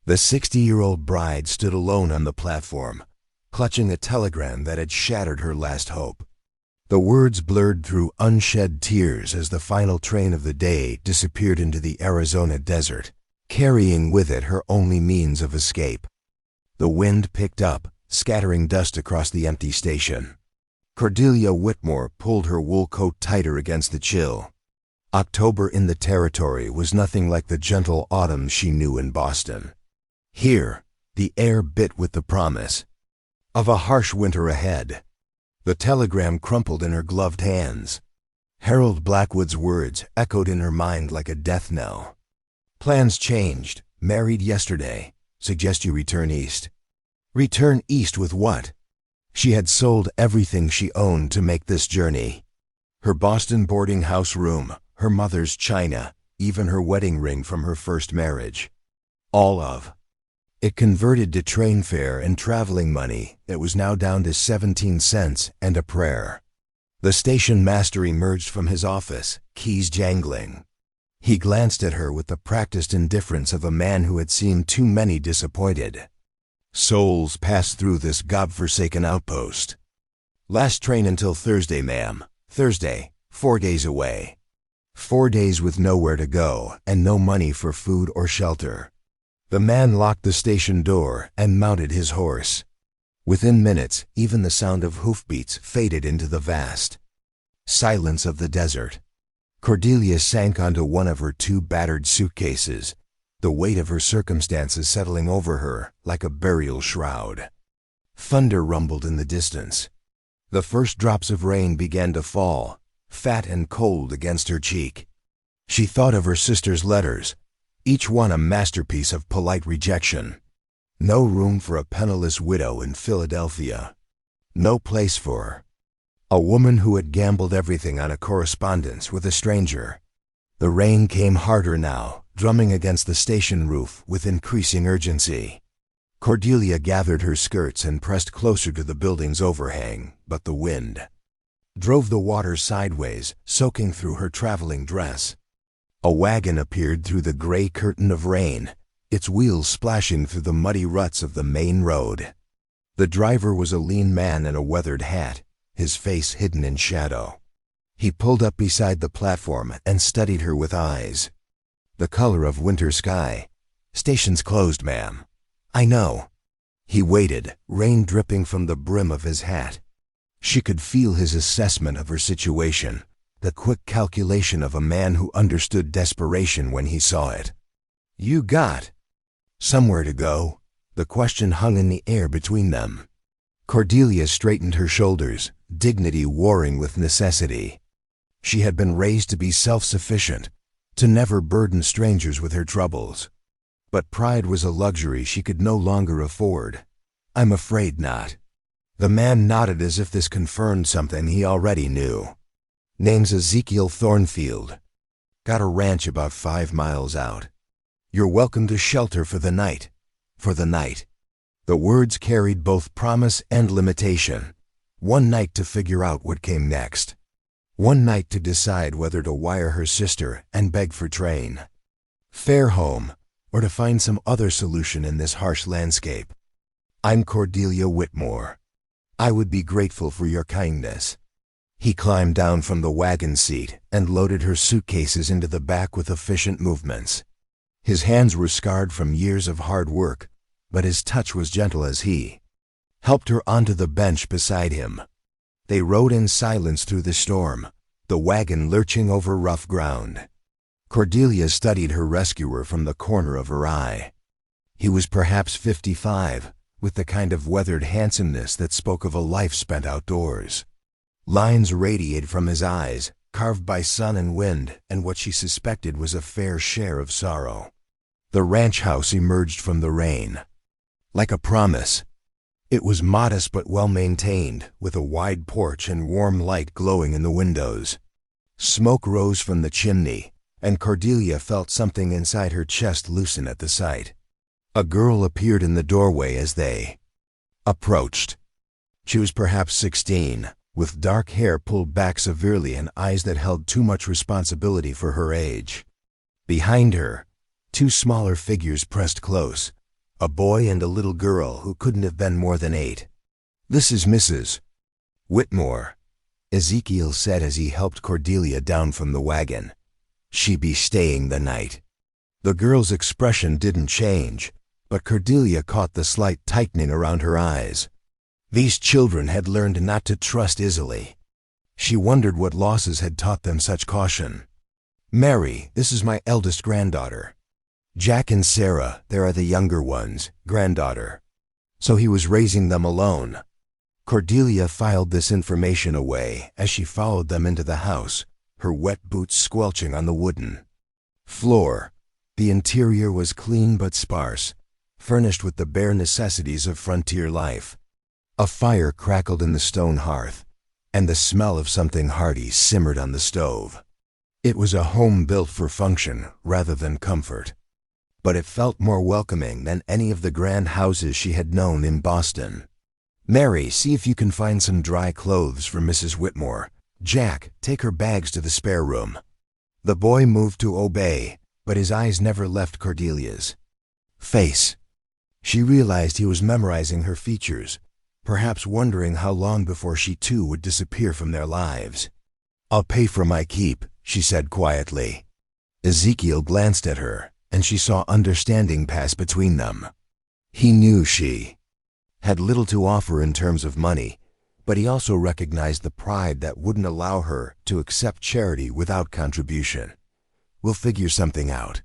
The 60-year-old bride stood alone on the platform, clutching a telegram that had shattered her last hope. The words blurred through unshed tears as the final train of the day disappeared into the Arizona desert, carrying with it her only means of escape. The wind picked up, scattering dust across the empty station. Cordelia Whitmore pulled her wool coat tighter against the chill. October in the territory was nothing like the gentle autumn she knew in Boston. Here, the air bit with the promise of a harsh winter ahead. The telegram crumpled in her gloved hands. Harold Blackwood's words echoed in her mind like a death knell. Plans changed. Married yesterday. Suggest you return east. Return east with what? She had sold everything she owned to make this journey. Her Boston boarding house room, her mother's china, even her wedding ring from her first marriage. All of it converted to train fare and traveling money that was now down to 17 cents and a prayer. The station master emerged from his office, keys jangling. He glanced at her with the practiced indifference of a man who had seen too many disappointed souls pass through this godforsaken outpost. Last train until Thursday, ma'am. Thursday, 4 days away. 4 days with nowhere to go and no money for food or shelter. The man locked the station door and mounted his horse. Within minutes, even the sound of hoofbeats faded into the vast silence of the desert. Cordelia sank onto one of her 2 battered suitcases, the weight of her circumstances settling over her like a burial shroud. Thunder rumbled in the distance. The first drops of rain began to fall, fat and cold against her cheek. She thought of her sister's letters, each one a masterpiece of polite rejection. No room for a penniless widow in Philadelphia. No place for her. A woman who had gambled everything on a correspondence with a stranger. The rain came harder now, drumming against the station roof with increasing urgency. Cordelia gathered her skirts and pressed closer to the building's overhang, but the wind drove the water sideways, soaking through her traveling dress. A wagon appeared through the gray curtain of rain, its wheels splashing through the muddy ruts of the main road. The driver was a lean man in a weathered hat, his face hidden in shadow. He pulled up beside the platform and studied her with eyes the color of winter sky. Station's closed, ma'am. I know. He waited, rain dripping from the brim of his hat. She could feel his assessment of her situation, the quick calculation of a man who understood desperation when he saw it. You got somewhere to go? The question hung in the air between them. Cordelia straightened her shoulders, dignity warring with necessity. She had been raised to be self-sufficient, to never burden strangers with her troubles. But pride was a luxury she could no longer afford. I'm afraid not. The man nodded as if this confirmed something he already knew. Name's Ezekiel Thornfield. Got a ranch about 5 miles out. You're welcome to shelter for the night. For the night. The words carried both promise and limitation. One night to figure out what came next. One night to decide whether to wire her sister and beg for train fare home, or to find some other solution in this harsh landscape. I'm Cordelia Whitmore. I would be grateful for your kindness. He climbed down from the wagon seat and loaded her suitcases into the back with efficient movements. His hands were scarred from years of hard work, but his touch was gentle as he helped her onto the bench beside him. They rode in silence through the storm, the wagon lurching over rough ground. Cordelia studied her rescuer from the corner of her eye. He was perhaps 55, with the kind of weathered handsomeness that spoke of a life spent outdoors. Lines radiated from his eyes, carved by sun and wind, and what she suspected was a fair share of sorrow. The ranch house emerged from the rain like a promise. It was modest but well-maintained, with a wide porch and warm light glowing in the windows. Smoke rose from the chimney, and Cordelia felt something inside her chest loosen at the sight. A girl appeared in the doorway as they approached. She was perhaps 16, with dark hair pulled back severely and eyes that held too much responsibility for her age. Behind her, 2 smaller figures pressed close, a boy and a little girl who couldn't have been more than 8. "This is Mrs. Whitmore," Ezekiel said as he helped Cordelia down from the wagon. "She be staying the night." The girl's expression didn't change, but Cordelia caught the slight tightening around her eyes. These children had learned not to trust easily. She wondered what losses had taught them such caution. "Mary, this is my eldest granddaughter. Jack and Sarah, there are the younger ones, granddaughter." So he was raising them alone. Cordelia filed this information away as she followed them into the house, her wet boots squelching on the wooden floor. The interior was clean but sparse, furnished with the bare necessities of frontier life. A fire crackled in the stone hearth, and the smell of something hearty simmered on the stove. It was a home built for function rather than comfort, but it felt more welcoming than any of the grand houses she had known in Boston. "Mary, see if you can find some dry clothes for Mrs. Whitmore. Jack, take her bags to the spare room." The boy moved to obey, but his eyes never left Cordelia's face. She realized he was memorizing her features, perhaps wondering how long before she too would disappear from their lives. "I'll pay for my keep," she said quietly. Ezekiel glanced at her, and she saw understanding pass between them. He knew she had little to offer in terms of money, but he also recognized the pride that wouldn't allow her to accept charity without contribution. "We'll figure something out."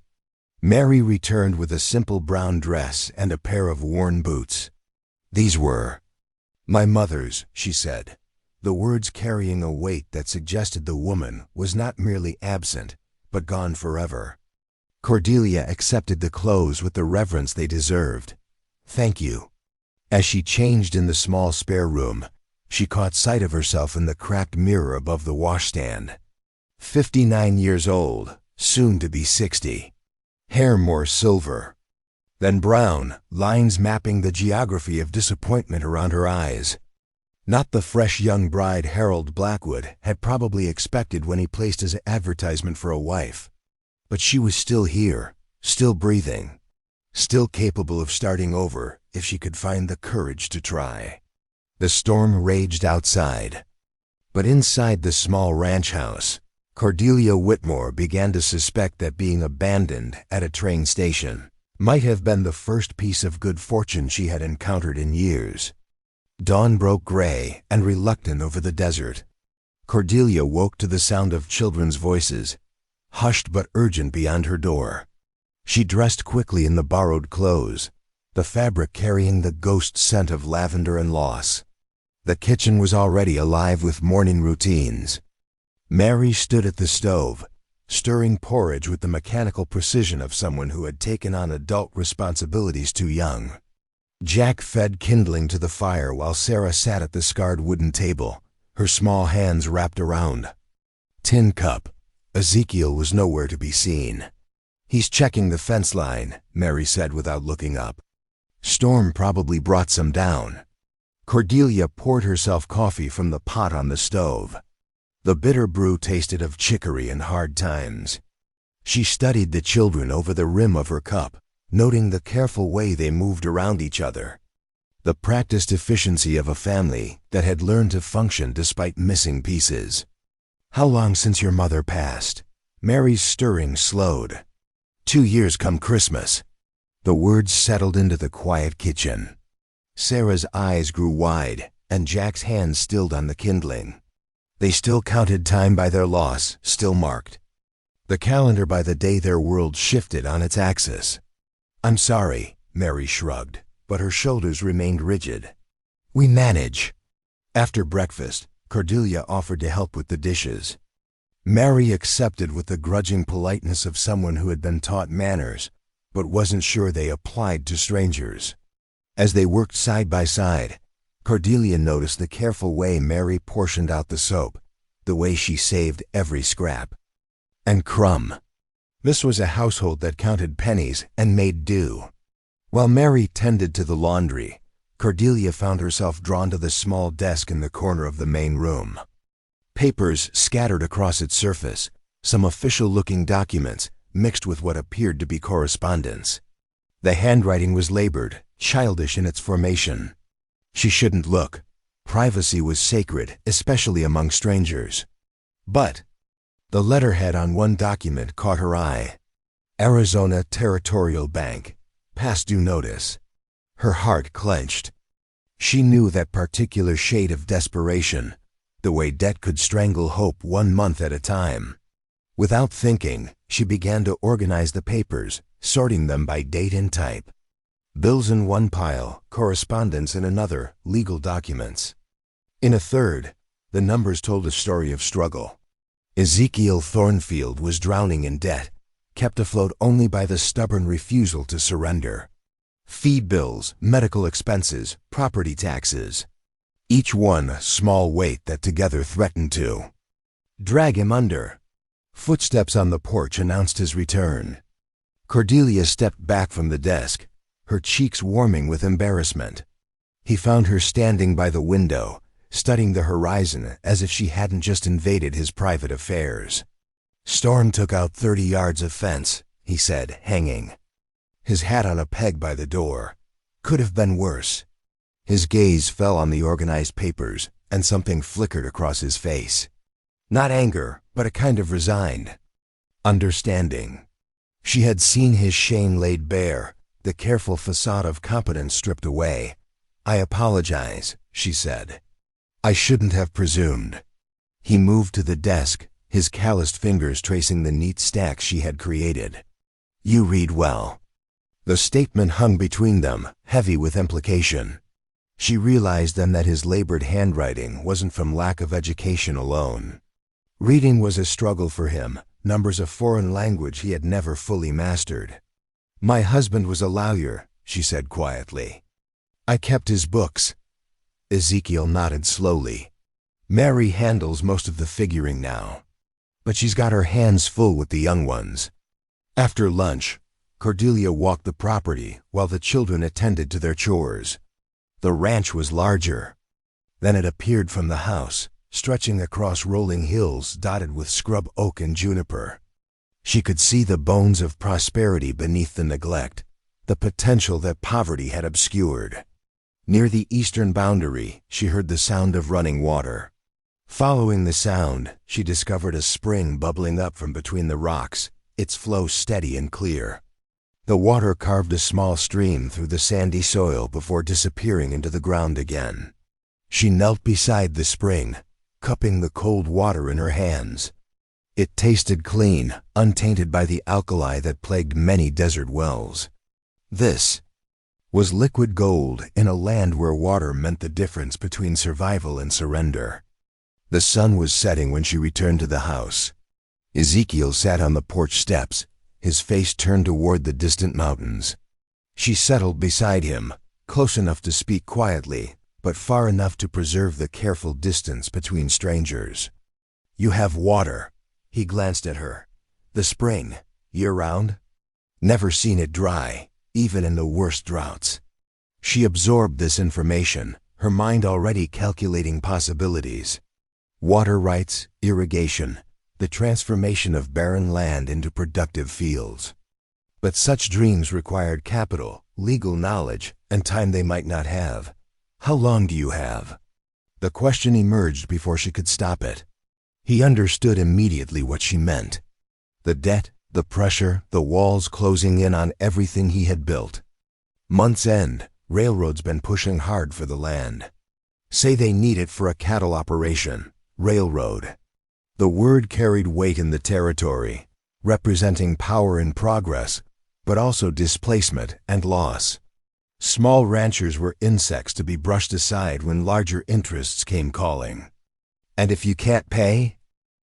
Mary returned with a simple brown dress and a pair of worn boots. "These were my mother's," she said, the words carrying a weight that suggested the woman was not merely absent, but gone forever. Cordelia accepted the clothes with the reverence they deserved. "Thank you." As she changed in the small spare room, she caught sight of herself in the cracked mirror above the washstand. 59 years old, soon to be 60. Hair more silver than brown, lines mapping the geography of disappointment around her eyes. Not the fresh young bride Harold Blackwood had probably expected when he placed his advertisement for a wife. But she was still here, still breathing, still capable of starting over if she could find the courage to try. The storm raged outside, but inside the small ranch house, Cordelia Whitmore began to suspect that being abandoned at a train station might have been the first piece of good fortune she had encountered in years. Dawn broke gray and reluctant over the desert. Cordelia woke to the sound of children's voices, hushed but urgent beyond her door. She dressed quickly in the borrowed clothes, the fabric carrying the ghost scent of lavender and loss. The kitchen was already alive with morning routines. Mary stood at the stove, stirring porridge with the mechanical precision of someone who had taken on adult responsibilities too young. Jack fed kindling to the fire while Sarah sat at the scarred wooden table, her small hands wrapped around tin cup. Ezekiel was nowhere to be seen. "He's checking the fence line," Mary said without looking up. "Storm probably brought some down." Cordelia poured herself coffee from the pot on the stove. The bitter brew tasted of chicory and hard times. She studied the children over the rim of her cup, noting the careful way they moved around each other. The practiced efficiency of a family that had learned to function despite missing pieces. "How long since your mother passed?" Mary's stirring slowed. 2 years come Christmas." The words settled into the quiet kitchen. Sarah's eyes grew wide, and Jack's hands stilled on the kindling. They still counted time by their loss, still marked the calendar by the day their world shifted on its axis. "I'm sorry," Mary shrugged, but her shoulders remained rigid. "We manage." After breakfast, Cordelia offered to help with the dishes. Mary accepted with the grudging politeness of someone who had been taught manners, but wasn't sure they applied to strangers. As they worked side by side, Cordelia noticed the careful way Mary portioned out the soap, the way she saved every scrap and crumb. This was a household that counted pennies and made do. While Mary tended to the laundry, Cordelia found herself drawn to the small desk in the corner of the main room. Papers scattered across its surface, some official-looking documents mixed with what appeared to be correspondence. The handwriting was labored, childish in its formation. She shouldn't look. Privacy was sacred, especially among strangers. But the letterhead on one document caught her eye. Arizona Territorial Bank. Past due notice. Her heart clenched. She knew that particular shade of desperation, the way debt could strangle hope 1 month at a time. Without thinking, she began to organize the papers, sorting them by date and type. Bills in one pile, correspondence in another, legal documents. In a third, the numbers told a story of struggle. Ezekiel Thornfield was drowning in debt, kept afloat only by the stubborn refusal to surrender. Feed bills, medical expenses, property taxes. Each one a small weight that together threatened to drag him under. Footsteps on the porch announced his return. Cordelia stepped back from the desk, her cheeks warming with embarrassment. He found her standing by the window, studying the horizon as if she hadn't just invaded his private affairs. "Storm took out 30 yards of fence," he said, hanging. His hat on a peg by the door. Could have been worse. His gaze fell on the organized papers, and something flickered across his face. Not anger, but a kind of resigned understanding. She had seen his shame laid bare, the careful facade of competence stripped away. "I apologize," she said. "I shouldn't have presumed." He moved to the desk, his calloused fingers tracing the neat stacks she had created. "You read well." The statement hung between them, heavy with implication. She realized then that his labored handwriting wasn't from lack of education alone. Reading was a struggle for him, numbers a foreign language he had never fully mastered. "My husband was a lawyer," she said quietly. "I kept his books." Ezekiel nodded slowly. "Mary handles most of the figuring now, but she's got her hands full with the young ones." After lunch, Cordelia walked the property while the children attended to their chores. The ranch was larger. Then it appeared from the house, stretching across rolling hills dotted with scrub oak and juniper. She could see the bones of prosperity beneath the neglect, the potential that poverty had obscured. Near the eastern boundary, she heard the sound of running water. Following the sound, she discovered a spring bubbling up from between the rocks, its flow steady and clear. The water carved a small stream through the sandy soil before disappearing into the ground again. She knelt beside the spring, cupping the cold water in her hands. It tasted clean, untainted by the alkali that plagued many desert wells. This was liquid gold in a land where water meant the difference between survival and surrender. The sun was setting when she returned to the house. Ezekiel sat on the porch steps, his face turned toward the distant mountains. She settled beside him, close enough to speak quietly, but far enough to preserve the careful distance between strangers. "You have water." He glanced at her. "The spring, year-round?" "Never seen it dry, even in the worst droughts." She absorbed this information, her mind already calculating possibilities. Water rights, irrigation, the transformation of barren land into productive fields. But such dreams required capital, legal knowledge, and time they might not have. "How long do you have?" The question emerged before she could stop it. He understood immediately what she meant. The debt, the pressure, the walls closing in on everything he had built. Month's end, railroad's been pushing hard for the land. Say they need it for a cattle operation. Railroad. The word carried weight in the territory, representing power and progress, but also displacement and loss. Small ranchers were insects to be brushed aside when larger interests came calling. "And if you can't pay?"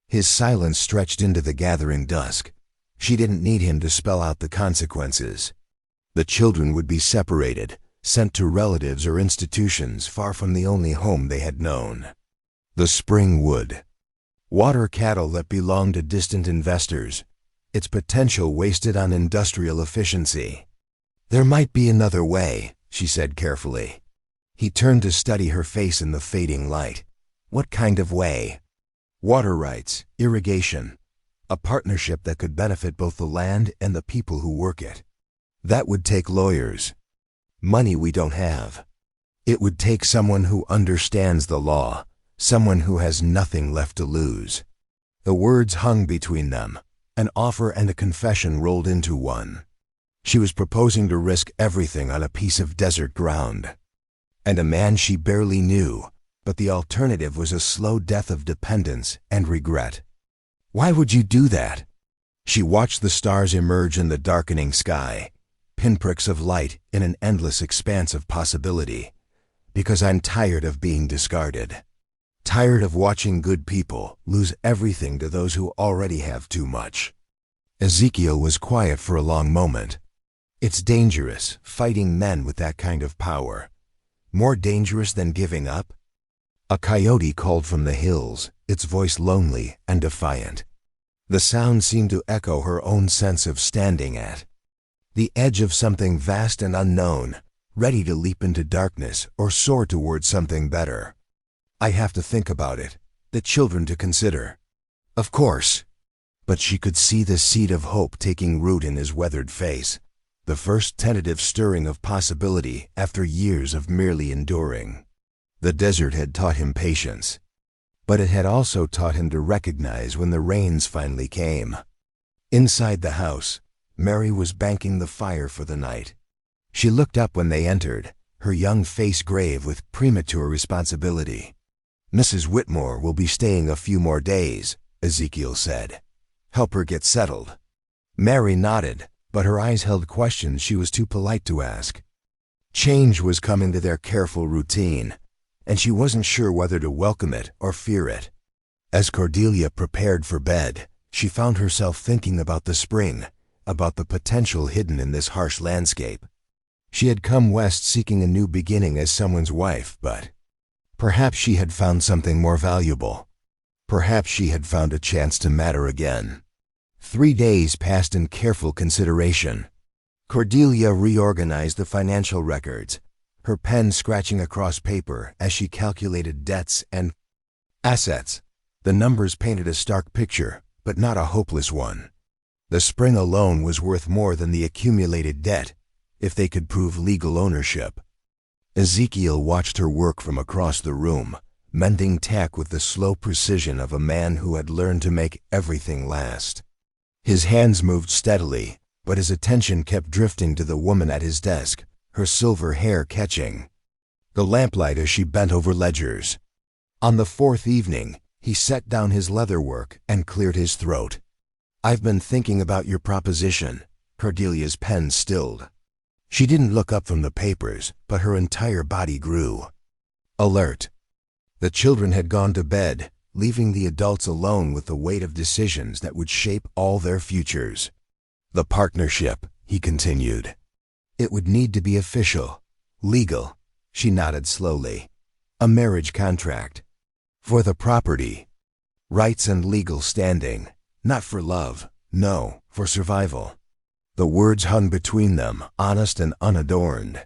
His silence stretched into the gathering dusk. She didn't need him to spell out the consequences. The children would be separated, sent to relatives or institutions far from the only home they had known. The spring would. Water cattle that belonged to distant investors, its potential wasted on industrial efficiency. "There might be another way," she said carefully. He turned to study her face in the fading light. "What kind of way?" "Water rights, irrigation, a partnership that could benefit both the land and the people who work it." That would take lawyers. Money we don't have. It would take someone who understands the law, someone who has nothing left to lose. The words hung between them. An offer and a confession rolled into one. She was proposing to risk everything on a piece of desert ground. And a man she barely knew, but the alternative was a slow death of dependence and regret. Why would you do that? She watched the stars emerge in the darkening sky, pinpricks of light in an endless expanse of possibility. Because I'm tired of being discarded. Tired of watching good people lose everything to those who already have too much. Ezekiel was quiet for a long moment. It's dangerous, fighting men with that kind of power. More dangerous than giving up? A coyote called from the hills, its voice lonely and defiant. The sound seemed to echo her own sense of standing at the edge of something vast and unknown, ready to leap into darkness or soar towards something better. I have to think about it, the children to consider. Of course. But she could see the seed of hope taking root in his weathered face, the first tentative stirring of possibility after years of merely enduring. The desert had taught him patience, but it had also taught him to recognize when the rains finally came. Inside the house, Mary was banking the fire for the night. She looked up when they entered, her young face grave with premature responsibility. Mrs. Whitmore will be staying a few more days, Ezekiel said. Help her get settled. Mary nodded, but her eyes held questions she was too polite to ask. Change was coming to their careful routine, and she wasn't sure whether to welcome it or fear it. As Cordelia prepared for bed, she found herself thinking about the spring, about the potential hidden in this harsh landscape. She had come west seeking a new beginning as someone's wife, but perhaps she had found something more valuable. Perhaps she had found a chance to matter again. 3 days passed in careful consideration. Cordelia reorganized the financial records, her pen scratching across paper as she calculated debts and assets. The numbers painted a stark picture, but not a hopeless one. The spring alone was worth more than the accumulated debt, if they could prove legal ownership. Ezekiel watched her work from across the room, mending tack with the slow precision of a man who had learned to make everything last. His hands moved steadily, but his attention kept drifting to the woman at his desk, her silver hair catching the lamplight as she bent over ledgers. On the 4th evening, he set down his leather work and cleared his throat. I've been thinking about your proposition. Cordelia's pen stilled. She didn't look up from the papers, but her entire body grew alert. The children had gone to bed, leaving the adults alone with the weight of decisions that would shape all their futures. The partnership, he continued. It would need to be official, legal. She nodded slowly. A marriage contract. For the property. Rights and legal standing. Not for love, no, for survival. The words hung between them, honest and unadorned.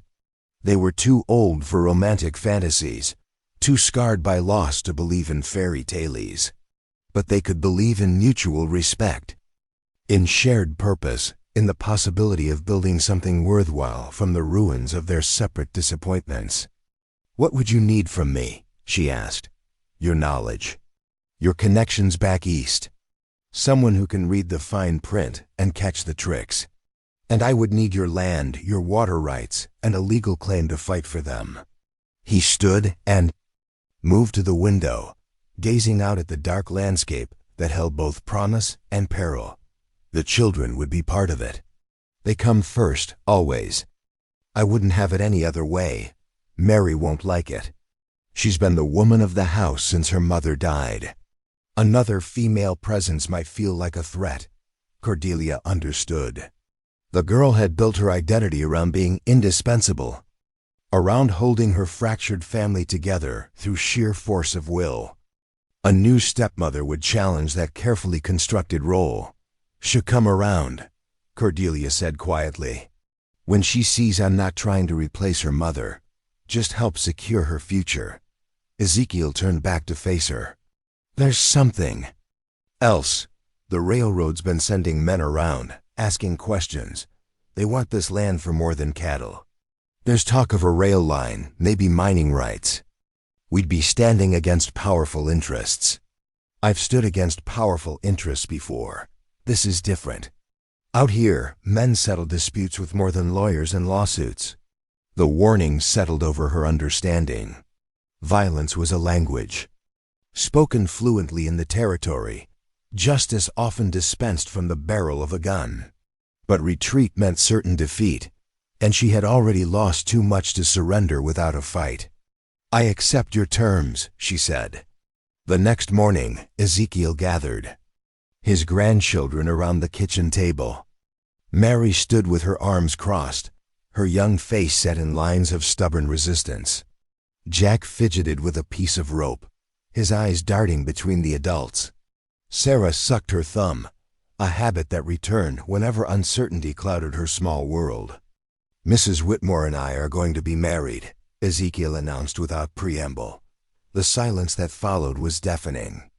They were too old for romantic fantasies, too scarred by loss to believe in fairy tales. But they could believe in mutual respect, in shared purpose, in the possibility of building something worthwhile from the ruins of their separate disappointments. What would you need from me? She asked. Your knowledge. Your connections back east. Someone who can read the fine print and catch the tricks. And I would need your land, your water rights, and a legal claim to fight for them. He stood and moved to the window, gazing out at the dark landscape that held both promise and peril. The children would be part of it. They come first, always. I wouldn't have it any other way. Mary won't like it. She's been the woman of the house since her mother died. Another female presence might feel like a threat. Cordelia understood. The girl had built her identity around being indispensable, around holding her fractured family together through sheer force of will. A new stepmother would challenge that carefully constructed role. She'll come around, Cordelia said quietly. When she sees I'm not trying to replace her mother, just help secure her future. Ezekiel turned back to face her. There's something else. The railroad's been sending men around, asking questions. They want this land for more than cattle. There's talk of a rail line, maybe mining rights. We'd be standing against powerful interests. I've stood against powerful interests before. This is different. Out here, men settle disputes with more than lawyers and lawsuits. The warning settled over her understanding. Violence was a language. Spoken fluently in the territory, justice often dispensed from the barrel of a gun. But retreat meant certain defeat, and she had already lost too much to surrender without a fight. "I accept your terms," she said. The next morning, Ezekiel gathered his grandchildren around the kitchen table. Mary stood with her arms crossed, her young face set in lines of stubborn resistance. Jack fidgeted with a piece of rope, his eyes darting between the adults. Sarah sucked her thumb, a habit that returned whenever uncertainty clouded her small world. "Mrs. Whitmore and I are going to be married," Ezekiel announced without preamble. The silence that followed was deafening.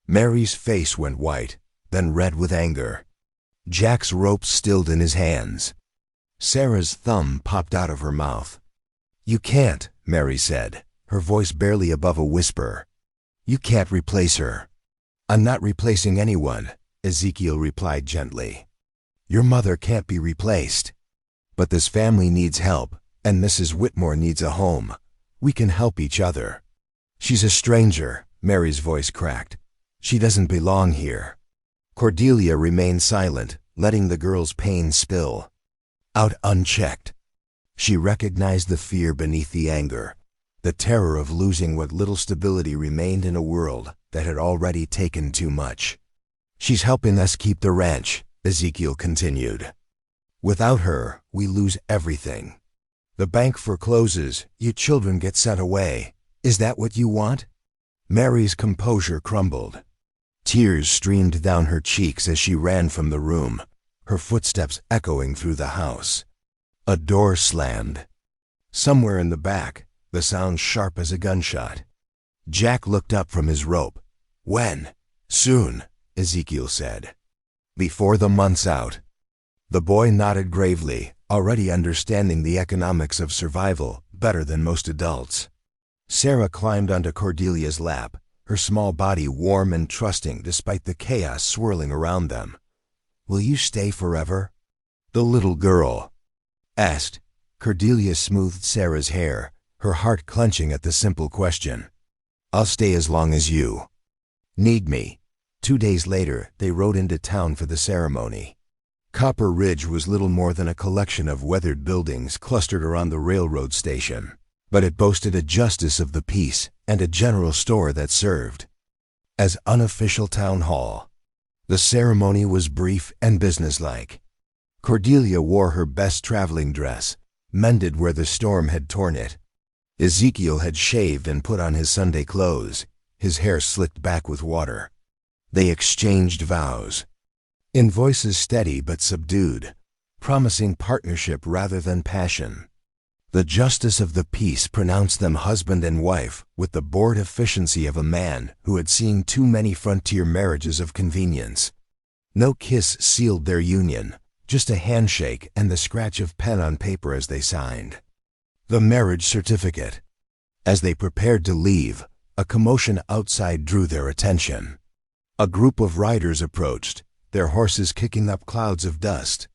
Mary's face went white, then red with anger. Jack's rope stilled in his hands. Sarah's thumb popped out of her mouth. "You can't," Mary said, her voice barely above a whisper. "You can't replace her." "I'm not replacing anyone," Ezekiel replied gently. "Your mother can't be replaced. But this family needs help, and Mrs. Whitmore needs a home. We can help each other." "She's a stranger," Mary's voice cracked. "She doesn't belong here." Cordelia remained silent, letting the girl's pain spill out unchecked. She recognized the fear beneath the anger, the terror of losing what little stability remained in a world that had already taken too much. "She's helping us keep the ranch," Ezekiel continued. "Without her, we lose everything. The bank forecloses, you children get sent away. Is that what you want?" Mary's composure crumbled. Tears streamed down her cheeks as she ran from the room, her footsteps echoing through the house. A door slammed. Somewhere in the back, the sound sharp as a gunshot. Jack looked up from his rope. "When?" "Soon," Ezekiel said. "Before the month's out." The boy nodded gravely, already understanding the economics of survival better than most adults. Sarah climbed onto Cordelia's lap, her small body warm and trusting despite the chaos swirling around them. "Will you stay forever?" the little girl asked. Cordelia smoothed Sarah's hair, her heart clenching at the simple question. "I'll stay as long as you need me." 2 days later, they rode into town for the ceremony. Copper Ridge was little more than a collection of weathered buildings clustered around the railroad station, but it boasted a justice of the peace and a general store that served as unofficial town hall. The ceremony was brief and businesslike. Cordelia wore her best traveling dress, mended where the storm had torn it. Ezekiel had shaved and put on his Sunday clothes, his hair slicked back with water. They exchanged vows, in voices steady but subdued, promising partnership rather than passion. The justice of the peace pronounced them husband and wife with the bored efficiency of a man who had seen too many frontier marriages of convenience. No kiss sealed their union, just a handshake and the scratch of pen on paper as they signed the marriage certificate. As they prepared to leave, a commotion outside drew their attention. A group of riders approached, their horses kicking up clouds of dust.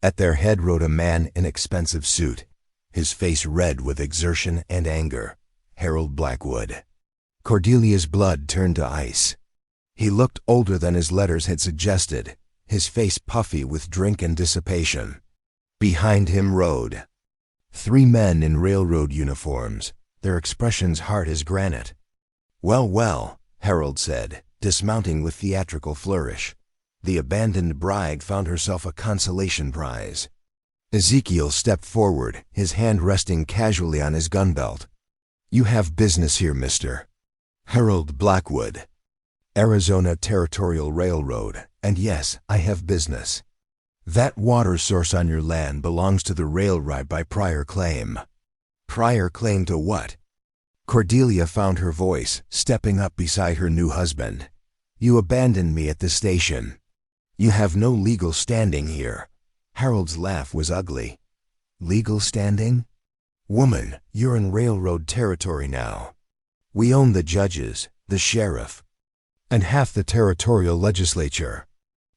At their head rode a man in expensive suit, his face red with exertion and anger, Harold Blackwood. Cordelia's blood turned to ice. He looked older than his letters had suggested, his face puffy with drink and dissipation. Behind him rode 3 men in railroad uniforms, their expressions hard as granite. "Well, well," Harold said, dismounting with theatrical flourish. The abandoned bride found herself a consolation prize. Ezekiel stepped forward, his hand resting casually on his gun belt. "You have business here, mister." "Harold Blackwood, Arizona Territorial Railroad, and yes, I have business. That water source on your land belongs to the railroad by prior claim." "Prior claim to what?" Cordelia found her voice, stepping up beside her new husband. "You abandoned me at the station. You have no legal standing here. Harold's laugh was ugly. Legal standing? Woman, you're in railroad territory now. We own the judges, the sheriff, and half the territorial legislature.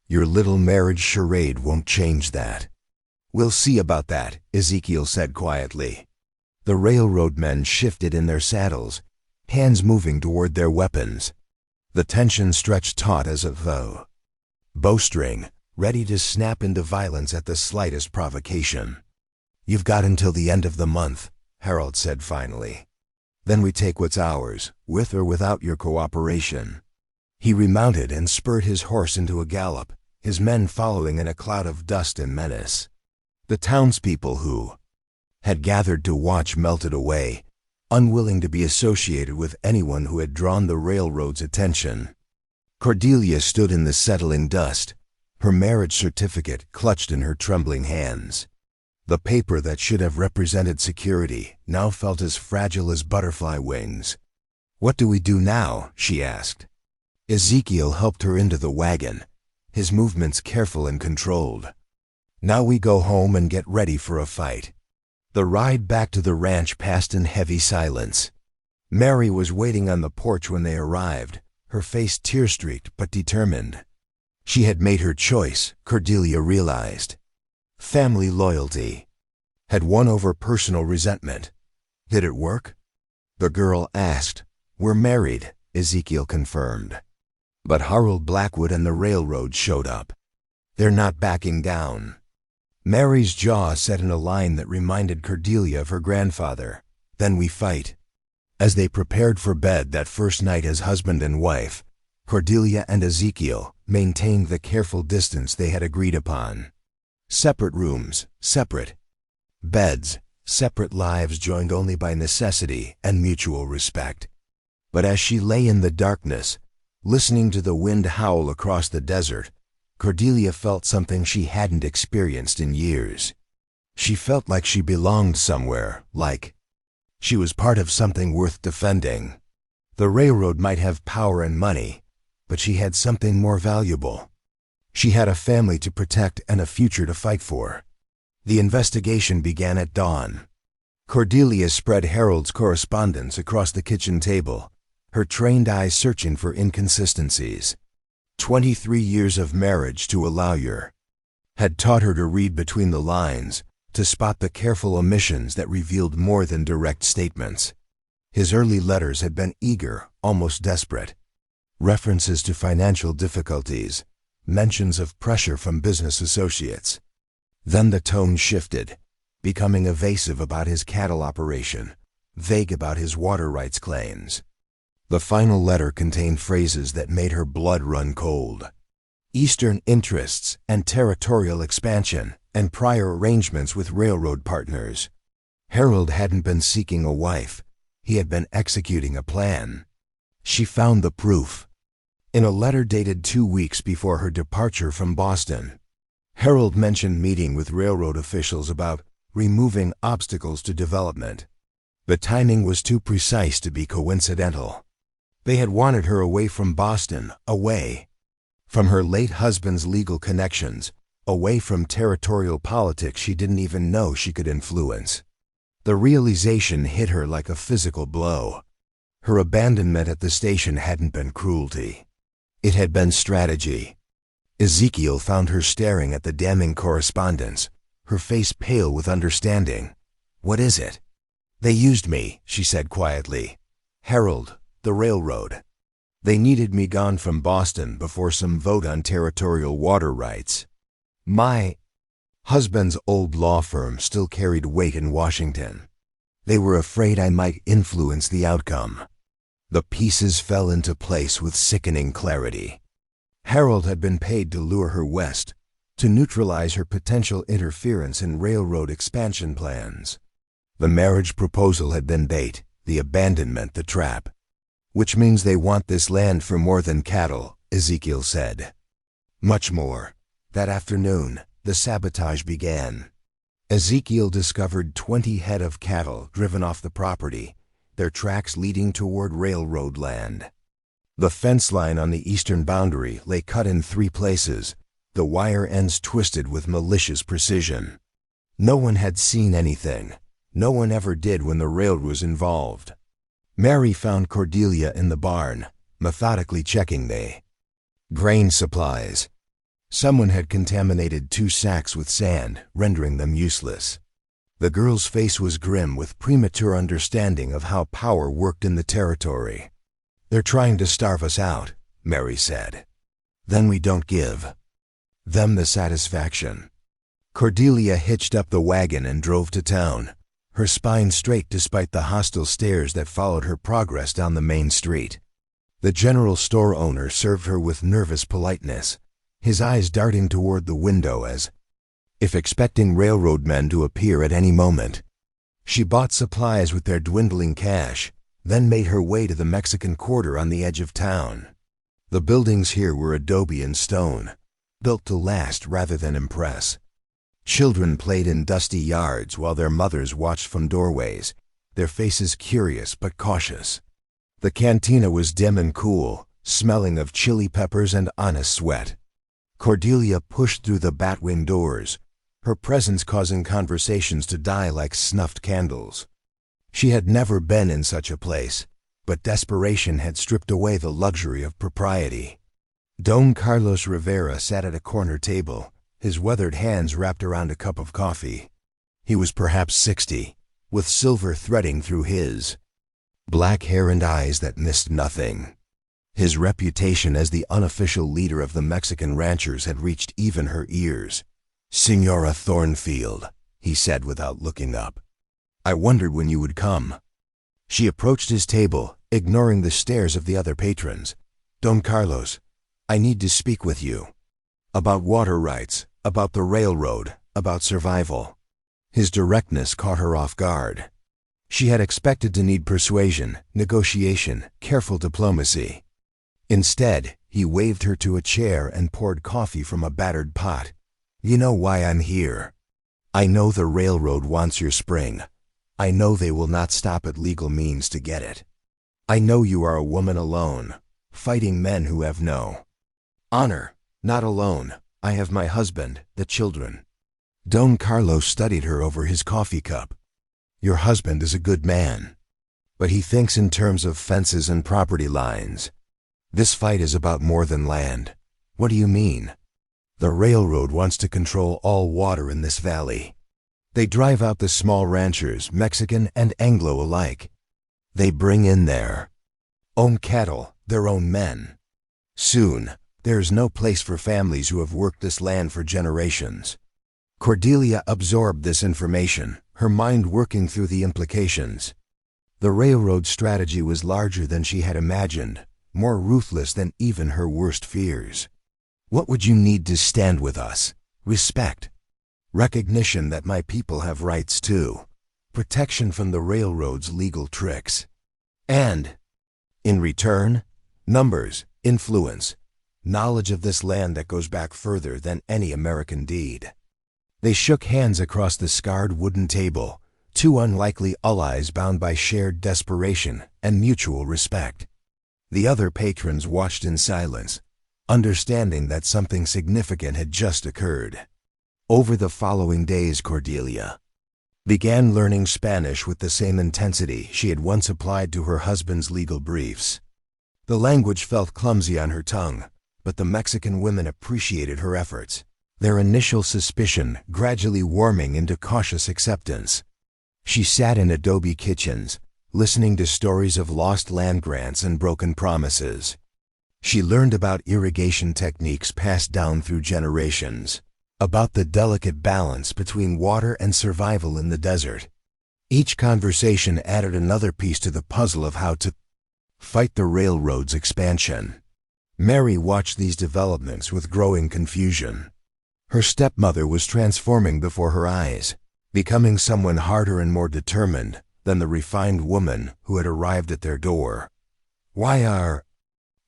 Your little marriage charade won't change that. We'll see about that, Ezekiel said quietly. The railroad men shifted in their saddles, hands moving toward their weapons. The tension stretched taut as a bowstring, ready to snap into violence at the slightest provocation. You've got until the end of the month, Harold said finally. Then we take what's ours, with or without your cooperation. He remounted and spurred his horse into a gallop, his men following in a cloud of dust and menace. The townspeople who had gathered to watch melted away, unwilling to be associated with anyone who had drawn the railroad's attention. Cordelia stood in the settling dust, her marriage certificate clutched in her trembling hands. The paper that should have represented security now felt as fragile as butterfly wings. What do we do now? She asked. Ezekiel helped her into the wagon, his movements careful and controlled. Now we go home and get ready for a fight. The ride back to the ranch passed in heavy silence. Mary was waiting on the porch when they arrived, her face tear-streaked but determined. She had made her choice, Cordelia realized. Family loyalty had won over personal resentment. Did it work? The girl asked. We're married, Ezekiel confirmed. But Harold Blackwood and the railroad showed up. They're not backing down. Mary's jaw set in a line that reminded Cordelia of her grandfather. Then we fight. As they prepared for bed that first night as husband and wife, Cordelia and Ezekiel maintained the careful distance they had agreed upon. Separate rooms, separate beds, separate lives joined only by necessity and mutual respect. But as she lay in the darkness, listening to the wind howl across the desert, Cordelia felt something she hadn't experienced in years. She felt like she belonged somewhere, like she was part of something worth defending. The railroad might have power and money, but she had something more valuable. She had a family to protect and a future to fight for. The investigation began at dawn. Cordelia spread Harold's correspondence across the kitchen table, her trained eyes searching for inconsistencies. 23 years of marriage to a lawyer had taught her to read between the lines, to spot the careful omissions that revealed more than direct statements. His early letters had been eager, almost desperate. References to financial difficulties, mentions of pressure from business associates. Then the tone shifted, becoming evasive about his cattle operation, vague about his water rights claims. The final letter contained phrases that made her blood run cold. Eastern interests and territorial expansion and prior arrangements with railroad partners. Harold hadn't been seeking a wife. He had been executing a plan. She found the proof. In a letter dated 2 weeks before her departure from Boston, Harold mentioned meeting with railroad officials about removing obstacles to development. The timing was too precise to be coincidental. They had wanted her away from Boston, away from her late husband's legal connections, away from territorial politics she didn't even know she could influence. The realization hit her like a physical blow. Her abandonment at the station hadn't been cruelty. It had been strategy. Ezekiel found her staring at the damning correspondence, her face pale with understanding. What is it? They used me, she said quietly. Harold, the railroad. They needed me gone from Boston before some vote on territorial water rights. My husband's old law firm still carried weight in Washington. They were afraid I might influence the outcome. The pieces fell into place with sickening clarity. Harold had been paid to lure her west, to neutralize her potential interference in railroad expansion plans. The marriage proposal had been bait, the abandonment the trap. Which means they want this land for more than cattle, Ezekiel said. Much more. That afternoon, the sabotage began. Ezekiel discovered 20 head of cattle driven off the property, their tracks leading toward railroad land. The fence line on the eastern boundary lay cut in 3 places, the wire ends twisted with malicious precision. No one had seen anything. No one ever did when the railroad was involved. Mary found Cordelia in the barn, methodically checking the grain supplies. Someone had contaminated 2 sacks with sand, rendering them useless. The girl's face was grim with premature understanding of how power worked in the territory. "They're trying to starve us out," Mary said. "Then we don't give them the satisfaction." Cordelia hitched up the wagon and drove to town, her spine straight despite the hostile stares that followed her progress down the main street. The general store owner served her with nervous politeness, his eyes darting toward the window as if expecting railroad men to appear at any moment. She bought supplies with their dwindling cash, then made her way to the Mexican Quarter on the edge of town. The buildings here were adobe and stone, built to last rather than impress. Children played in dusty yards while their mothers watched from doorways, their faces curious but cautious. The cantina was dim and cool, smelling of chili peppers and honest sweat. Cordelia pushed through the batwing doors, her presence causing conversations to die like snuffed candles. She had never been in such a place, but desperation had stripped away the luxury of propriety. Don Carlos Rivera sat at a corner table, his weathered hands wrapped around a cup of coffee. He was perhaps 60, with silver threading through his black hair and eyes that missed nothing. His reputation as the unofficial leader of the Mexican ranchers had reached even her ears. "Señora Thornfield," he said without looking up. "I wondered when you would come." She approached his table, ignoring the stares of the other patrons. "Don Carlos, I need to speak with you. About water rights, about the railroad, about survival." His directness caught her off guard. She had expected to need persuasion, negotiation, careful diplomacy. Instead, he waved her to a chair and poured coffee from a battered pot. "You know why I'm here. I know the railroad wants your spring. I know they will not stop at legal means to get it. I know you are a woman alone, fighting men who have no honor. Not alone. I have my husband, the children." Don Carlos studied her over his coffee cup. "Your husband is a good man, but he thinks in terms of fences and property lines. This fight is about more than land." "What do you mean?" "The railroad wants to control all water in this valley. They drive out the small ranchers, Mexican and Anglo alike. They bring in their own cattle, their own men. Soon, there's no place for families who have worked this land for generations." Cordelia absorbed this information, her mind working through the implications. The railroad strategy was larger than she had imagined, more ruthless than even her worst fears. "What would you need to stand with us?" "Respect. Recognition that my people have rights too. Protection from the railroad's legal tricks. And, in return, numbers, influence, knowledge of this land that goes back further than any American deed." They shook hands across the scarred wooden table, 2 unlikely allies bound by shared desperation and mutual respect. The other patrons watched in silence, understanding that something significant had just occurred. Over the following days, Cordelia began learning Spanish with the same intensity she had once applied to her husband's legal briefs. The language felt clumsy on her tongue, but the Mexican women appreciated her efforts, their initial suspicion gradually warming into cautious acceptance. She sat in adobe kitchens, listening to stories of lost land grants and broken promises. She learned about irrigation techniques passed down through generations, about the delicate balance between water and survival in the desert. Each conversation added another piece to the puzzle of how to fight the railroad's expansion. Mary watched these developments with growing confusion. Her stepmother was transforming before her eyes, becoming someone harder and more determined than the refined woman who had arrived at their door. "Why are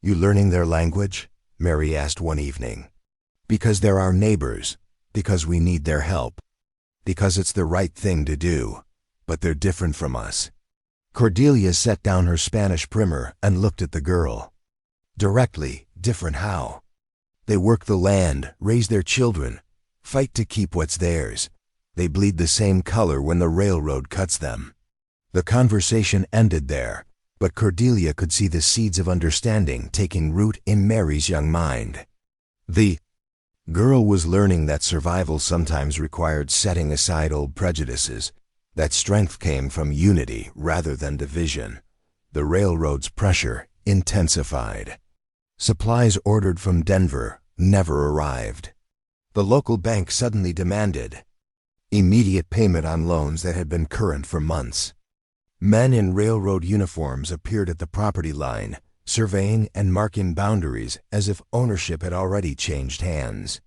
you learning their language?" Mary asked one evening. "Because they're our neighbors, because we need their help, because it's the right thing to do, but they're different from us." Cordelia set down her Spanish primer and looked at the girl. "Directly, different how?" They work the land, raise their children, fight to keep what's theirs. They bleed the same color when the railroad cuts them. The conversation ended there, but Cordelia could see the seeds of understanding taking root in Mary's young mind. The girl was learning that survival sometimes required setting aside old prejudices, that strength came from unity rather than division. The railroad's pressure intensified. Supplies ordered from Denver never arrived. The local bank suddenly demanded immediate payment on loans that had been current for months. Men in railroad uniforms appeared at the property line, surveying and marking boundaries as if ownership had already changed hands.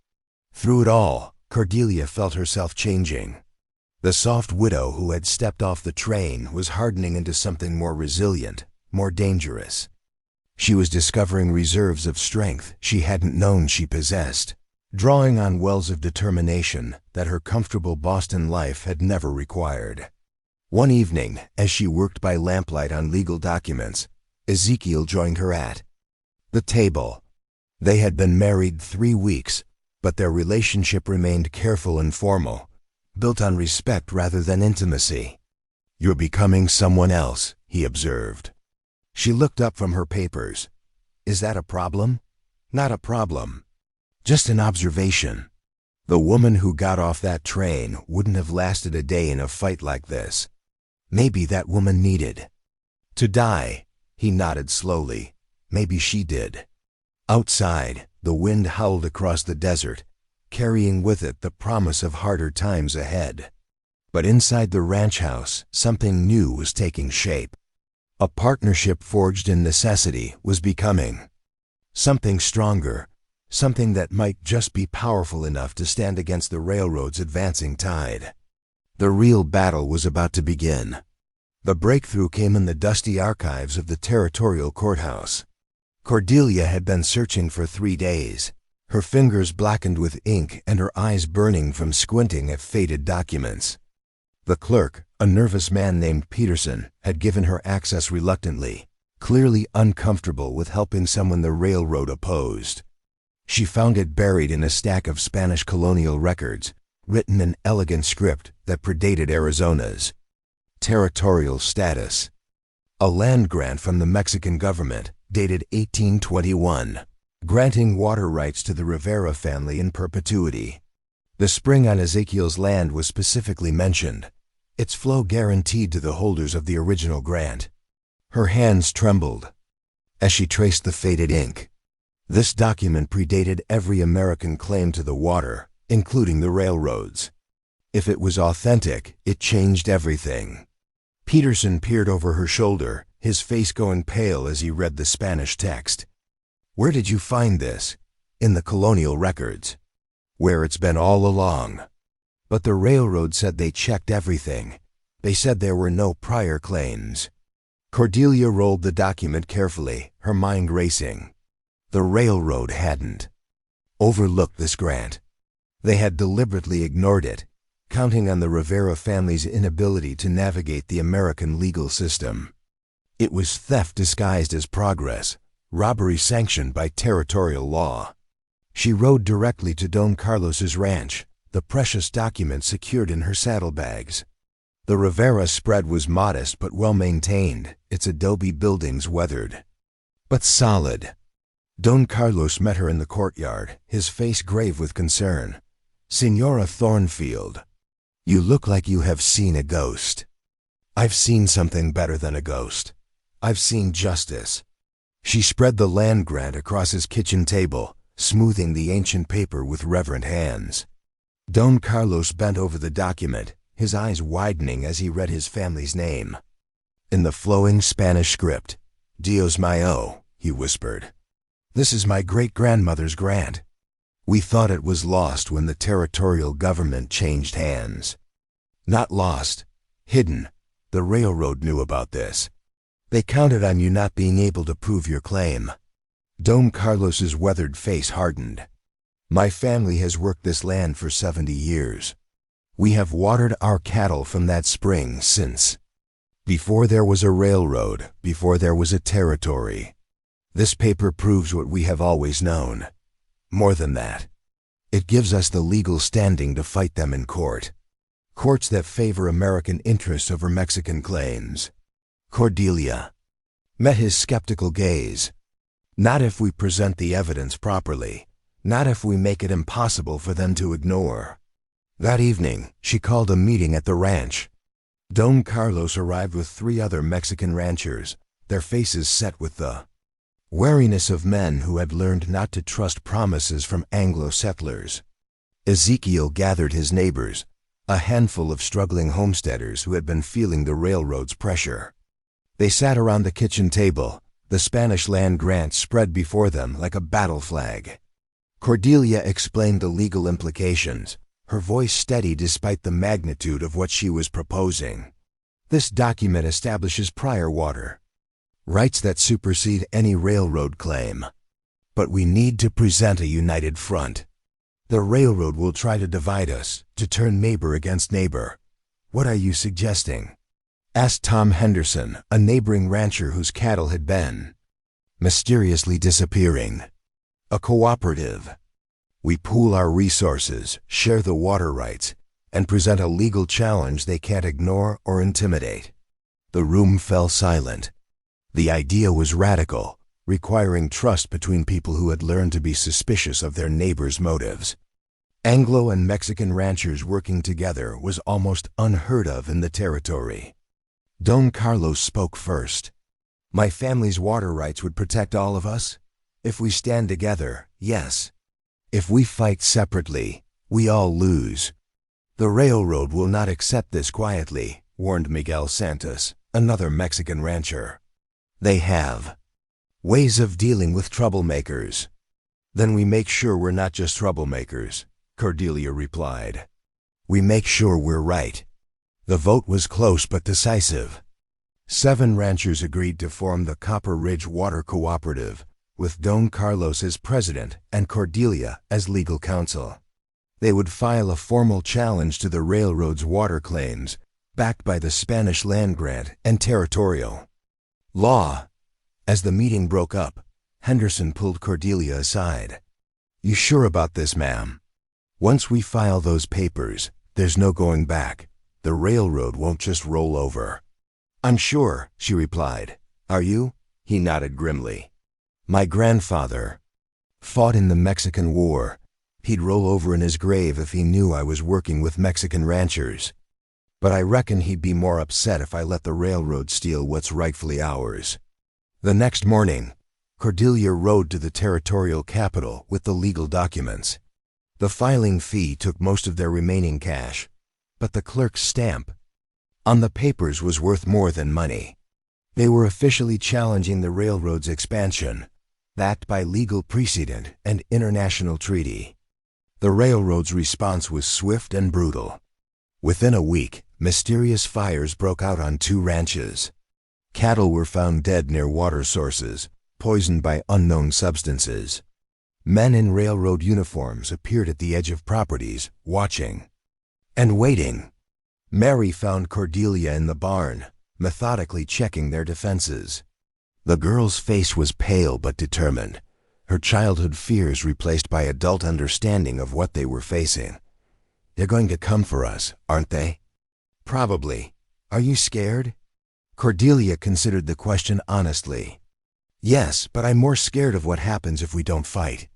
Through it all, Cordelia felt herself changing. The soft widow who had stepped off the train was hardening into something more resilient, more dangerous. She was discovering reserves of strength she hadn't known she possessed, drawing on wells of determination that her comfortable Boston life had never required. One evening, as she worked by lamplight on legal documents, Ezekiel joined her at the table. They had been married 3 weeks, but their relationship remained careful and formal, built on respect rather than intimacy. "You're becoming someone else," he observed. She looked up from her papers. "Is that a problem?" "Not a problem. Just an observation. The woman who got off that train wouldn't have lasted a day in a fight like this. Maybe that woman needed to die." He nodded slowly. Maybe she did. Outside, the wind howled across the desert, carrying with it the promise of harder times ahead. But inside the ranch house, something new was taking shape. A partnership forged in necessity was becoming something stronger, something that might just be powerful enough to stand against the railroad's advancing tide. The real battle was about to begin. The breakthrough came in the dusty archives of the territorial courthouse. Cordelia had been searching for 3 days, her fingers blackened with ink and her eyes burning from squinting at faded documents. The clerk, a nervous man named Peterson, had given her access reluctantly, clearly uncomfortable with helping someone the railroad opposed. She found it buried in a stack of Spanish colonial records, written in elegant script that predated Arizona's. Territorial status. A land grant from the Mexican government, dated 1821, granting water rights to the Rivera family in perpetuity. The spring on Ezekiel's land was specifically mentioned, its flow guaranteed to the holders of the original grant. Her hands trembled as she traced the faded ink. This document predated every American claim to the water, including the railroads. If it was authentic, it changed everything. Peterson peered over her shoulder, his face going pale as he read the Spanish text. "Where did you find this?" "In the colonial records." "Where it's been all along." "But the railroad said they checked everything. They said there were no prior claims." Cordelia rolled the document carefully, her mind racing. The railroad hadn't overlooked this grant. They had deliberately ignored it, counting on the Rivera family's inability to navigate the American legal system. It was theft disguised as progress, robbery sanctioned by territorial law. She rode directly to Don Carlos's ranch, the precious document secured in her saddlebags. The Rivera spread was modest but well-maintained, its adobe buildings weathered, but solid. Don Carlos met her in the courtyard, his face grave with concern. "Senora Thornfield, you look like you have seen a ghost." "I've seen something better than a ghost. I've seen justice." She spread the land grant across his kitchen table, smoothing the ancient paper with reverent hands. Don Carlos bent over the document, his eyes widening as he read his family's name. In the flowing Spanish script, "Dios mío," he whispered. "This is my great-grandmother's grant. We thought it was lost when the territorial government changed hands." "Not lost. Hidden. The railroad knew about this. They counted on you not being able to prove your claim." Don Carlos's weathered face hardened. "My family has worked this land for 70 years. We have watered our cattle from that spring since. Before there was a railroad, before there was a territory. This paper proves what we have always known. More than that, it gives us the legal standing to fight them in court. Courts that favor American interests over Mexican claims. Cordelia met his skeptical gaze. Not if we present the evidence properly. Not if we make it impossible for them to ignore. That evening, she called a meeting at the ranch. Don Carlos arrived with 3 other Mexican ranchers, their faces set with the wariness of men who had learned not to trust promises from Anglo settlers. Ezekiel gathered his neighbors, a handful of struggling homesteaders who had been feeling the railroad's pressure. They sat around the kitchen table, the Spanish land grant spread before them like a battle flag. Cordelia explained the legal implications, her voice steady despite the magnitude of what she was proposing. This document establishes prior water rights that supersede any railroad claim. But we need to present a united front. The railroad will try to divide us, to turn neighbor against neighbor. What are you suggesting? Asked Tom Henderson, a neighboring rancher whose cattle had been mysteriously disappearing. A cooperative. We pool our resources, share the water rights, and present a legal challenge they can't ignore or intimidate. The room fell silent. The idea was radical, requiring trust between people who had learned to be suspicious of their neighbors' motives. Anglo and Mexican ranchers working together was almost unheard of in the territory. Don Carlos spoke first. My family's water rights would protect all of us? If we stand together, yes. If we fight separately, we all lose. The railroad will not accept this quietly, warned Miguel Santos, another Mexican rancher. They have ways of dealing with troublemakers. Then we make sure we're not just troublemakers, Cordelia replied. We make sure we're right. The vote was close but decisive. 7 ranchers agreed to form the Copper Ridge Water Cooperative, with Don Carlos as president and Cordelia as legal counsel. They would file a formal challenge to the railroad's water claims, backed by the Spanish land grant and territorial law. As the meeting broke up, Henderson pulled Cordelia aside. You sure about this, ma'am? Once we file those papers, there's no going back. The railroad won't just roll over. I'm sure, she replied. Are you? He nodded grimly. My grandfather fought in the Mexican War. He'd roll over in his grave if he knew I was working with Mexican ranchers. But I reckon he'd be more upset if I let the railroad steal what's rightfully ours. The next morning, Cordelia rode to the territorial capital with the legal documents. The filing fee took most of their remaining cash, but the clerk's stamp on the papers was worth more than money. They were officially challenging the railroad's expansion, backed by legal precedent and international treaty. The railroad's response was swift and brutal. Within a week, mysterious fires broke out on 2 ranches. Cattle were found dead near water sources, poisoned by unknown substances. Men in railroad uniforms appeared at the edge of properties, watching and waiting. Mary found Cordelia in the barn, methodically checking their defenses. The girl's face was pale but determined, her childhood fears replaced by adult understanding of what they were facing. They're going to come for us, aren't they? Probably. Are you scared? Cordelia considered the question honestly. Yes, but I'm more scared of what happens if we don't fight.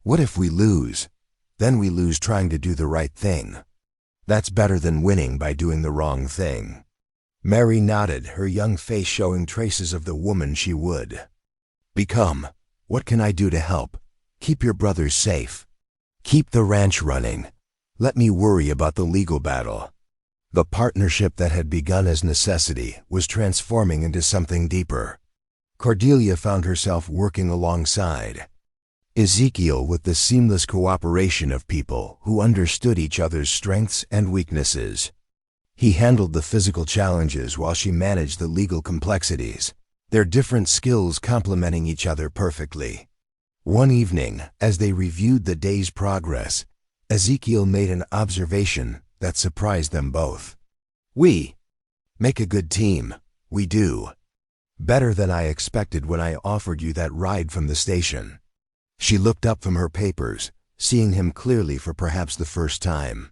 What if we lose? Then we lose trying to do the right thing. That's better than winning by doing the wrong thing. Mary nodded, her young face showing traces of the woman she would become. What can I do to help? Keep your brothers safe. Keep the ranch running. Let me worry about the legal battle. The partnership that had begun as necessity was transforming into something deeper. Cordelia found herself working alongside Ezekiel with the seamless cooperation of people who understood each other's strengths and weaknesses. He handled the physical challenges while she managed the legal complexities, their different skills complementing each other perfectly. One evening, as they reviewed the day's progress, Ezekiel made an observation that surprised them both. We make a good team. We do. Better than I expected when I offered you that ride from the station. She looked up from her papers, seeing him clearly for perhaps the first time.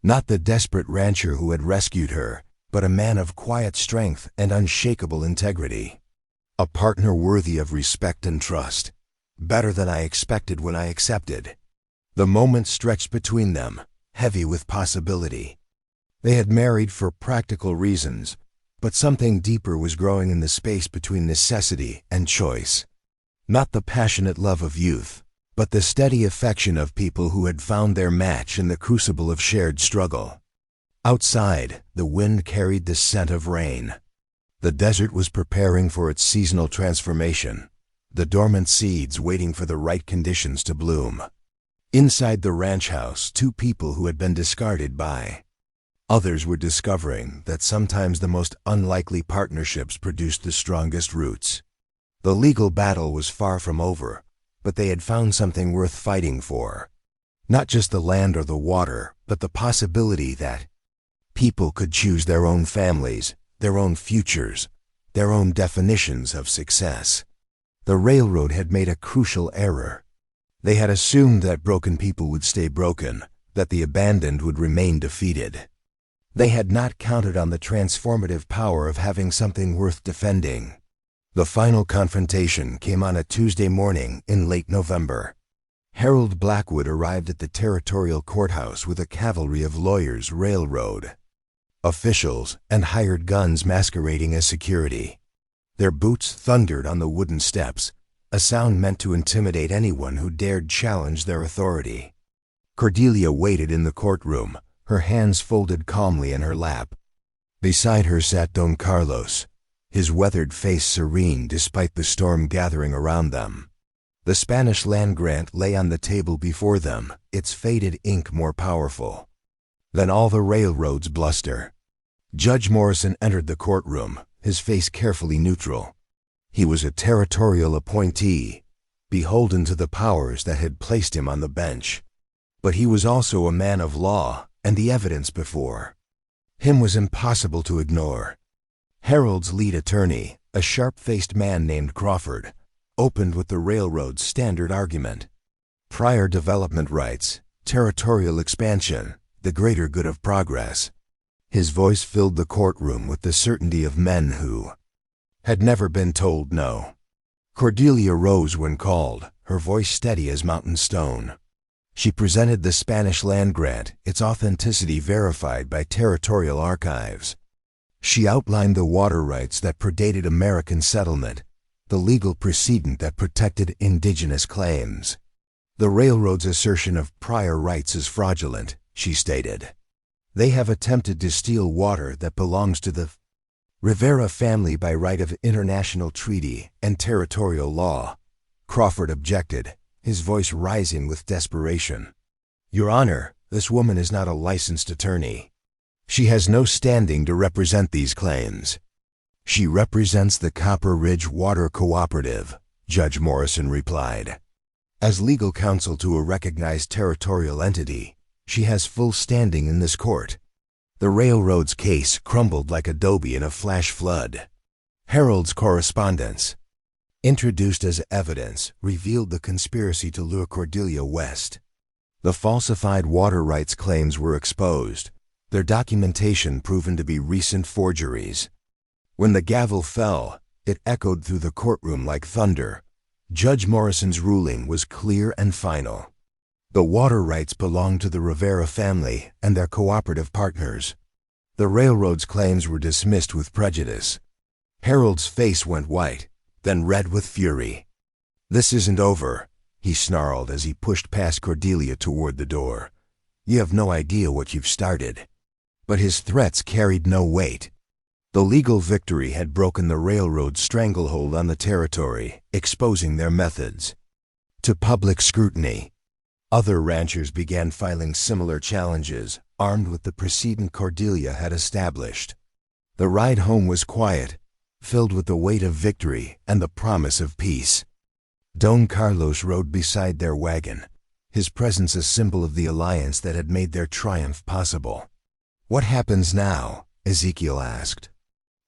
Not the desperate rancher who had rescued her, but a man of quiet strength and unshakable integrity. A partner worthy of respect and trust. Better than I expected when I accepted. The moment stretched between them, heavy with possibility. They had married for practical reasons, but something deeper was growing in the space between necessity and choice. Not the passionate love of youth, but the steady affection of people who had found their match in the crucible of shared struggle. Outside, the wind carried the scent of rain. The desert was preparing for its seasonal transformation, the dormant seeds waiting for the right conditions to bloom. Inside the ranch house, two people who had been discarded by others were discovering that sometimes the most unlikely partnerships produced the strongest roots. The legal battle was far from over, but they had found something worth fighting for. Not just the land or the water, but the possibility that people could choose their own families, their own futures, their own definitions of success. The railroad had made a crucial error. They had assumed that broken people would stay broken, that the abandoned would remain defeated. They had not counted on the transformative power of having something worth defending. The final confrontation came on a Tuesday morning in late November. Harold Blackwood arrived at the territorial courthouse with a cavalry of lawyers, railroad officials, and hired guns masquerading as security. Their boots thundered on the wooden steps, a sound meant to intimidate anyone who dared challenge their authority. Cordelia waited in the courtroom, her hands folded calmly in her lap. Beside her sat Don Carlos, his weathered face serene despite the storm gathering around them. The Spanish land grant lay on the table before them, its faded ink more powerful than all the railroad's bluster. Judge Morrison entered the courtroom, his face carefully neutral. He was a territorial appointee, beholden to the powers that had placed him on the bench. But he was also a man of law, and the evidence before him was impossible to ignore. Harold's lead attorney, a sharp-faced man named Crawford, opened with the railroad's standard argument. Prior development rights, territorial expansion, the greater good of progress. His voice filled the courtroom with the certainty of men who had never been told no. Cordelia rose when called, her voice steady as mountain stone. She presented the Spanish land grant, its authenticity verified by territorial archives. She outlined the water rights that predated American settlement, the legal precedent that protected indigenous claims. The railroad's assertion of prior rights is fraudulent, she stated. They have attempted to steal water that belongs to the Rivera family by right of international treaty and territorial law. Crawford objected, his voice rising with desperation. Your Honor, this woman is not a licensed attorney. She has no standing to represent these claims. She represents the Copper Ridge Water Cooperative, Judge Morrison replied. As legal counsel to a recognized territorial entity, she has full standing in this court. The railroad's case crumbled like adobe in a flash flood. Harold's correspondence, introduced as evidence, revealed the conspiracy to lure Cordelia west. The falsified water rights claims were exposed, their documentation proven to be recent forgeries. When the gavel fell, it echoed through the courtroom like thunder. Judge Morrison's ruling was clear and final. The water rights belonged to the Rivera family and their cooperative partners. The railroad's claims were dismissed with prejudice. Harold's face went white, then red with fury. This isn't over, he snarled as he pushed past Cordelia toward the door. You have no idea what you've started. But his threats carried no weight. The legal victory had broken the railroad's stranglehold on the territory, exposing their methods to public scrutiny. Other ranchers began filing similar challenges, armed with the precedent Cordelia had established. The ride home was quiet, filled with the weight of victory and the promise of peace. Don Carlos rode beside their wagon, his presence a symbol of the alliance that had made their triumph possible. What happens now? Ezekiel asked.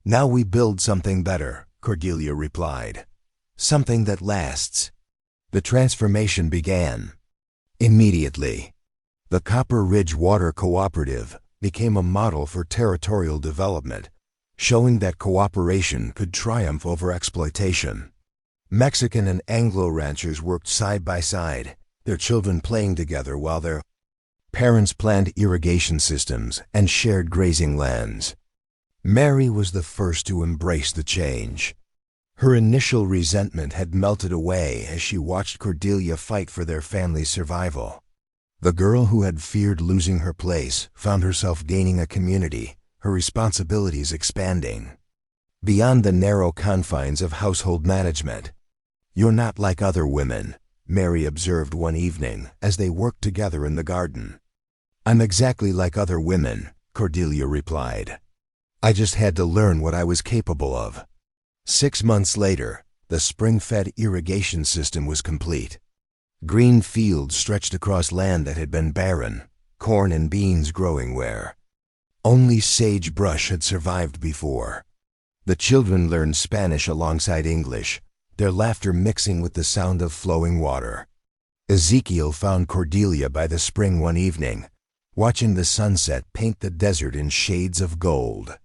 Now we build something better, Cordelia replied. Something that lasts. The transformation began. Immediately, the Copper Ridge Water Cooperative became a model for territorial development, showing that cooperation could triumph over exploitation. Mexican and Anglo ranchers worked side by side, their children playing together while their parents planned irrigation systems and shared grazing lands. Mary was the first to embrace the change. Her initial resentment had melted away as she watched Cordelia fight for their family's survival. The girl who had feared losing her place found herself gaining a community, her responsibilities expanding. Beyond the narrow confines of household management. "You're not like other women," Mary observed one evening as they worked together in the garden. "I'm exactly like other women," Cordelia replied. "I just had to learn what I was capable of." 6 months later, the spring-fed irrigation system was complete. Green fields stretched across land that had been barren, corn and beans growing where only sagebrush had survived before. The children learned Spanish alongside English, their laughter mixing with the sound of flowing water. Ezekiel found Cordelia by the spring one evening, watching the sunset paint the desert in shades of gold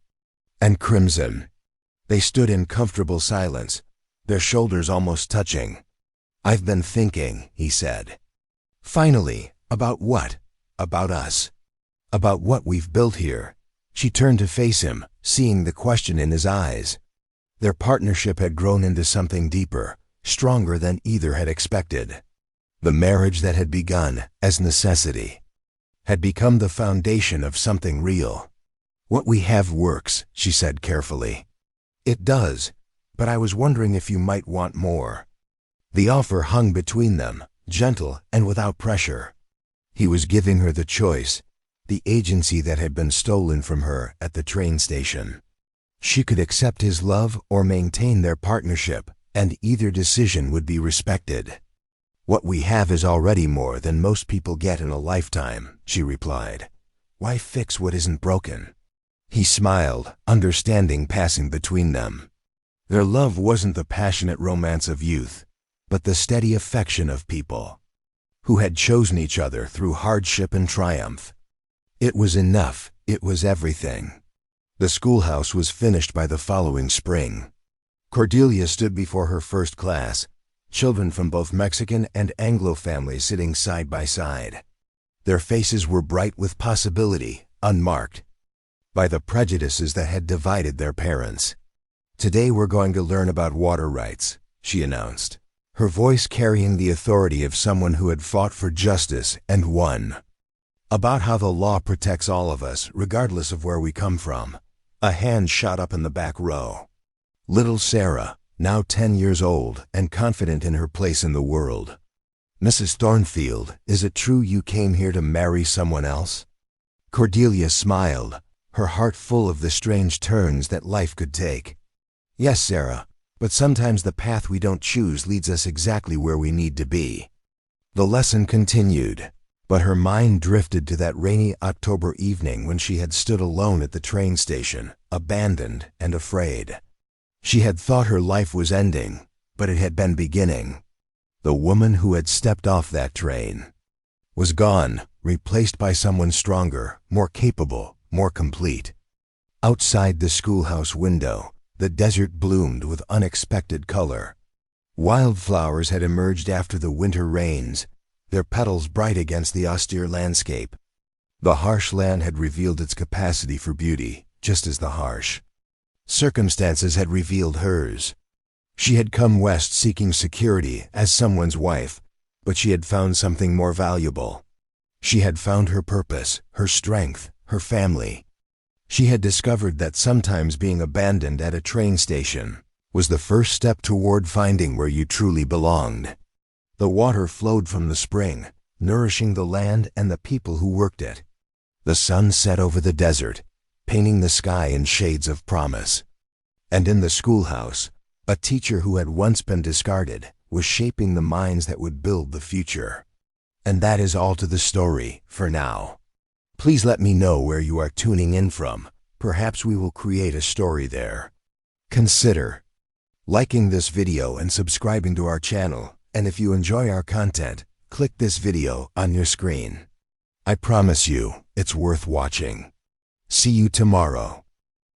and crimson. They stood in comfortable silence, their shoulders almost touching. "I've been thinking," he said. "Finally, about what?" "About us. About what we've built here." She turned to face him, seeing the question in his eyes. Their partnership had grown into something deeper, stronger than either had expected. The marriage that had begun as necessity had become the foundation of something real. "What we have works," she said carefully. "It does, but I was wondering if you might want more." The offer hung between them, gentle and without pressure. He was giving her the choice, the agency that had been stolen from her at the train station. She could accept his love or maintain their partnership, and either decision would be respected. "What we have is already more than most people get in a lifetime," she replied. "Why fix what isn't broken?" He smiled, understanding passing between them. Their love wasn't the passionate romance of youth, but the steady affection of people who had chosen each other through hardship and triumph. It was enough, it was everything. The schoolhouse was finished by the following spring. Cordelia stood before her first class, children from both Mexican and Anglo families sitting side by side. Their faces were bright with possibility, unmarked by the prejudices that had divided their parents. "Today we're going to learn about water rights," she announced, her voice carrying the authority of someone who had fought for justice and won. "About how the law protects all of us, regardless of where we come from." A hand shot up in the back row. Little Sarah, now 10 years old and confident in her place in the world. "Mrs. Thornfield, is it true you came here to marry someone else?" Cordelia smiled, her heart full of the strange turns that life could take. "Yes, Sarah, but sometimes the path we don't choose leads us exactly where we need to be." The lesson continued, but her mind drifted to that rainy October evening when she had stood alone at the train station, abandoned and afraid. She had thought her life was ending, but it had been beginning. The woman who had stepped off that train was gone, replaced by someone stronger, more capable, more complete. Outside the schoolhouse window, the desert bloomed with unexpected color. Wildflowers had emerged after the winter rains, their petals bright against the austere landscape. The harsh land had revealed its capacity for beauty, just as the harsh circumstances had revealed hers. She had come west seeking security as someone's wife, but she had found something more valuable. She had found her purpose, her strength, her family. She had discovered that sometimes being abandoned at a train station was the first step toward finding where you truly belonged. The water flowed from the spring, nourishing the land and the people who worked it. The sun set over the desert, painting the sky in shades of promise. And in the schoolhouse, a teacher who had once been discarded was shaping the minds that would build the future. And that is all to the story, for now. Please let me know where you are tuning in from. Perhaps we will create a story there. Consider liking this video and subscribing to our channel, And if you enjoy our content, click this video on your screen. I promise you, it's worth watching. See you tomorrow.